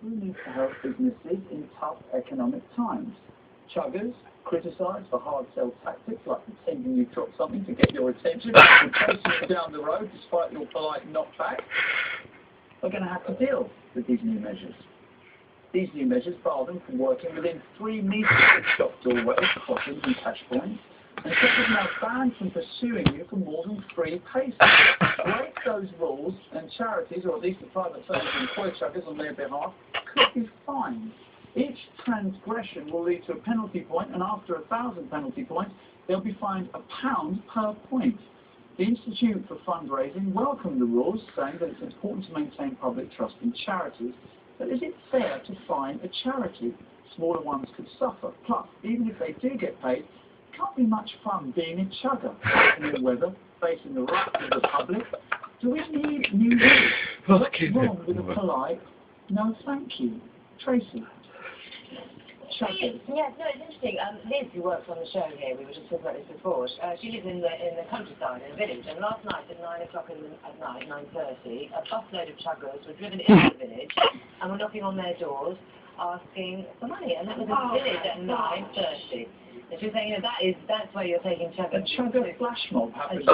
who need to help businesses in tough economic times. Chuggers, criticised for hard sell tactics like pretending you dropped something to get your attention and chasing you down the road despite your polite knockback, are going to have to deal with these new measures. These new measures bar them from working within 3 metres of shop doorways, crossings and catch points, and shoppers now banned from pursuing you for more than 3 paces. Break those rules, and charities, or at least the private firms who employ chuggers on their behalf, could be fined. Each transgression will lead to a penalty point, and after 1,000 penalty points, they'll be fined £1 per point. The Institute for Fundraising welcomed the rules, saying that it's important to maintain public trust in charities. But is it fair to fine a charity? Smaller ones could suffer. Plus, even if they do get paid, it can't be much fun being a chugger in the weather, facing the wrath of the public. Do we need new rules? What's wrong with a polite no thank you? Tracy. Chuggers. Yes, no, it's interesting. Liz, who works on the show here, we were just talking about this before, she lives in the countryside, in a village, and last night at 9 o'clock at night, 9:30, a busload of chuggers were driven into the village and were knocking on their doors asking for money, and that was in the village at 9:30. And she was saying, you know, that's where you're taking chuggers. A chugger flash mob happens.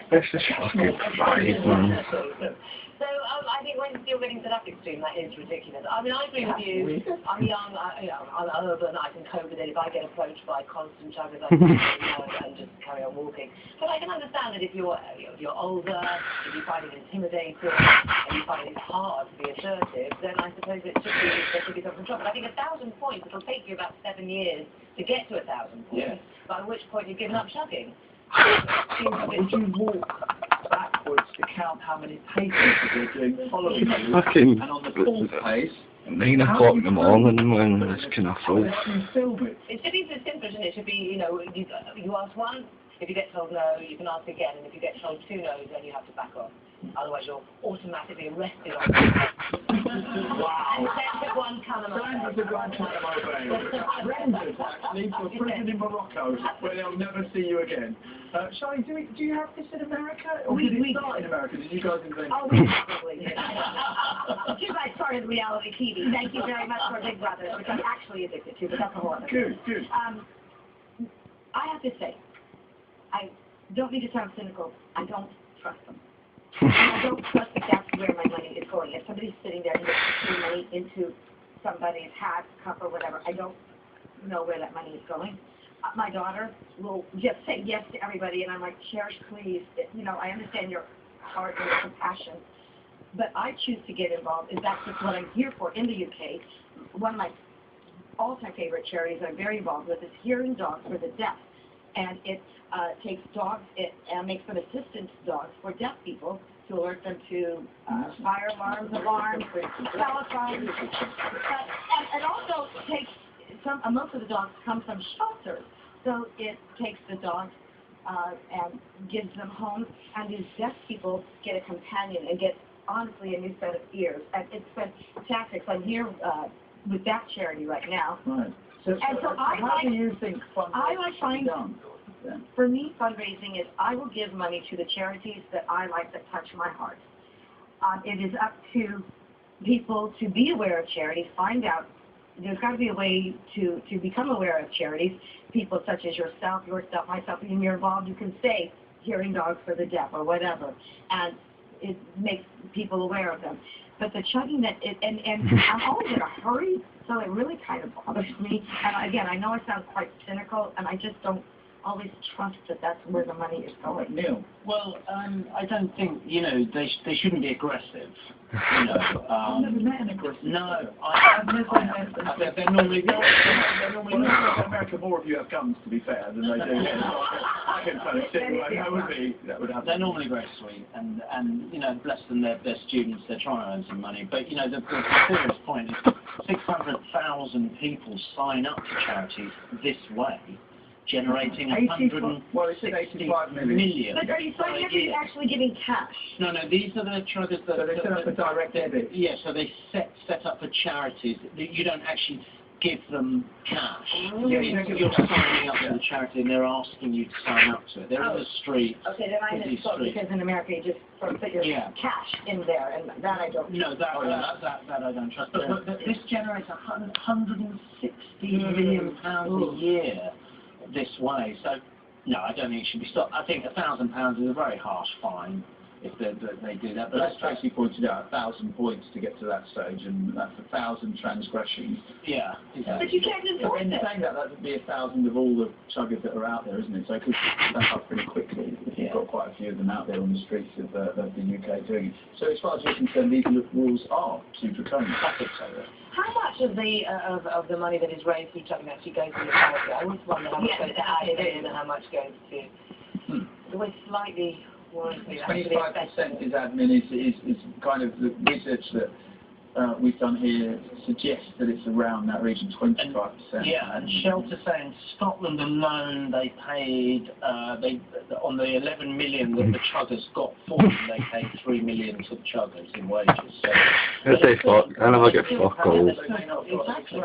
That's just shocking. So I think when you're getting to that extreme, that is ridiculous. I mean, I agree with you. I'm young, I'm urban, I can cope with it. If I get approached by constant chuggers, I can and just carry on walking. But I can understand that if you're older, if you find it intimidating, and you find it hard to be assertive, then I suppose there should be some control. But I think 1,000 points, it'll take you about 7 years to get to 1,000 points, by which point you've given up chugging. Would you walk backwards to count how many paces they're doing following you? Fucking and on the 4th pace, 9 o'clock in the morning when this kind of full. It should be so simple, shouldn't it? It should be, you know, you ask once, if you get told no, you can ask again, and if you get told 2 no's, then you have to back off. Otherwise, you're automatically arrested on Wow. Except one Guantanamo Bay. Rangers, actually, for prison in Morocco, where they'll never see you again. Charlie, do you have this in America? Or did it start in America? Did you guys invent it? Oh, we probably did. Because I started reality TV. Thank you very much for Big Brother, which I'm actually addicted to, but that's a whole other thing. Good. I have to say, I don't need to sound cynical. I don't trust them. And I don't trust that that's where my money is going. If somebody's sitting there and they're putting money into somebody's hat, cup, or whatever, I don't know where that money is going. My daughter will just say yes to everybody, and I'm like, Cherish, please. You know, I understand your heart and your compassion, but I choose to get involved, and that's just what I'm here for. In the UK, one of my all-time favorite charities I'm very involved with is Hearing Dogs for the Deaf. And it takes dogs, it makes them assistance dogs for deaf people to alert them to fire alarms, telephones. And also takes most of the dogs come from shelters. So it takes the dogs and gives them homes, and these deaf people get a companion and get, honestly, a new set of ears. And it's fantastic. So I'm here with that charity right now. Right. So how do you think fundraising is done? For me, fundraising is I will give money to the charities that I like, that touch my heart. It is up to people to be aware of charities, find out. There's got to be a way to become aware of charities. People such as yourself, myself, when you're involved, you can say Hearing Dogs for the Deaf or whatever, and it makes people aware of them. But the chugging and I'm always in a hurry, so it really kind of bothers me. And again, I know I sound quite cynical, and I just don't always trust that that's where the money is going. Neil? Well, I don't think, you know, they shouldn't be aggressive. You know, I've never met an aggressive. No, I've never met them. They're normally in America, more of you have guns, to be fair, than they do here. I can kind of see that would happen. They're normally very sweet, and you know, bless them, they're students, they're trying to earn some money. But you know, the serious point is 600,000 people sign up to charities this way, generating 165 million. But are you signing up, or are you actually giving cash? No, these are the chuggers that... So they set up a direct debit. Yeah, so they set up for charities. You don't actually give them cash. You're signing up to the charity and they're asking you to sign up to it. They're in the street. Okay, then I misspoke because in America you just sort of put your cash in there, and that I don't. No, that I don't trust. But this generates 160 million pounds a year this way. So no, I don't think it should be stopped. I think £1,000 is a very harsh fine if they do that. But as Tracy pointed out, 1,000 points to get to that stage, and that's 1,000 transgressions. Yeah. But you can't enforce it. In saying that would be 1,000 of all the chuggers that are out there, isn't it? So it could stack up pretty quickly if you've got quite a few of them out there on the streets of the UK doing it. So as far as you're concerned, these rules are too draconian. I think so. How much of the money that is raised through chugging actually goes to the charity? I always wonder how much goes to admin and how much goes to. The way slightly. 25% is admin, is kind of the research that we've done here suggests that it's around that region, 25%. Yeah, and Shelter saying Scotland alone they paid, on the 11 million that the chuggers got for them, they paid 3 million to the chuggers in wages. So, I say fuck, I never get fuck all. Exactly.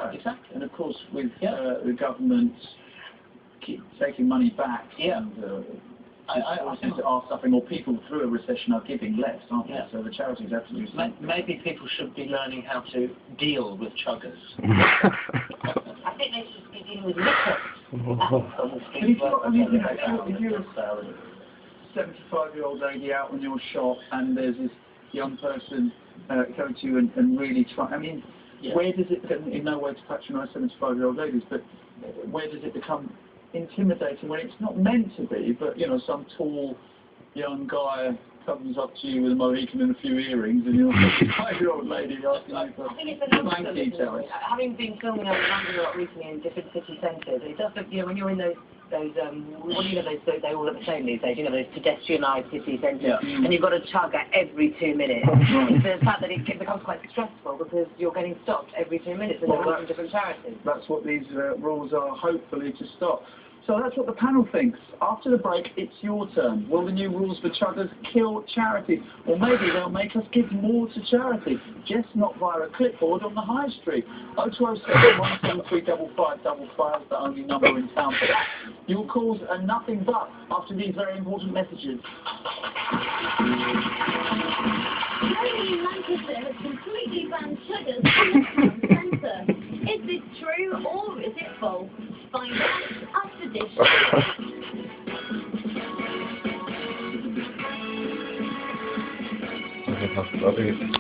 And of course with the government keep taking money back and I think that are suffering, or people through a recession are giving less, aren't they? So the charities have to do something. Maybe people should be learning how to deal with chuggers. I think they should be dealing with liquor. If you're a 75-year-old lady out on your shop and there's this young person coming to you and really try, I mean, where does it, in no way to patronise 75-year-old ladies, but where does it become intimidating when it's not meant to be, but you know, some tall young guy comes up to you with a Mohican and a few earrings and you're a 5-year-old lady asking you for bank details. Having been filming over London a lot recently in different city centres, it does look, you know, when you're in those what do you know, those, they all look the same these days, you know, those pedestrianised city centres, and you've got to chug at every 2 minutes. It's the fact that it becomes quite stressful because you're getting stopped every 2 minutes and they're all from different charities. That's what these rules are, hopefully, to stop. So that's what the panel thinks. After the break, it's your turn. Will the new rules for chuggers kill charity? Or maybe they'll make us give more to charity, just not via a clipboard on the high street. 0207 173 5555 is the only number in town for that. Your calls are nothing but after these very important messages. Only Manchester has completely banned chuggers from the town centre. Is this true or is it false? Find out after this. I think that's